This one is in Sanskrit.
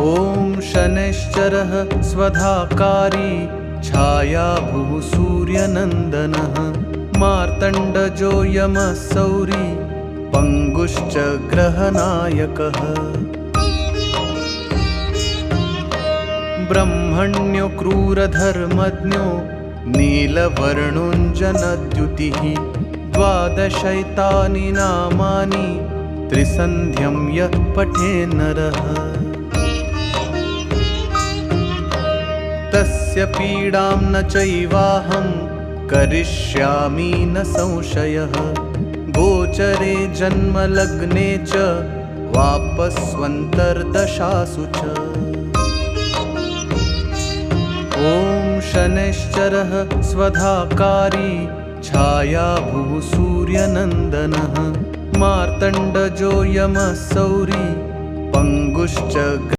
ॐ शनैश्चरः स्वधाकारी छायाभुः सूर्यनन्दनः मार्तण्डजो यमः सौरी पङ्गुश्च ग्रहनायकः ब्रह्मण्यो क्रूरधर्मज्ञो नीलवर्णोऽञ्जनद्युतिः द्वादशैतानि नामानि त्रिसन्ध्यं यः पठेन्नरः तस्य पीडां न चैवाहं करिष्यामि न संशयः गोचरे जन्मलग्ने च वापस्वन्तर्दशासु च ॐ शनैश्चरः स्वधाकारी छायाभुः सूर्यनन्दनः मार्तण्डजो यमः सौरी पङ्गुश्च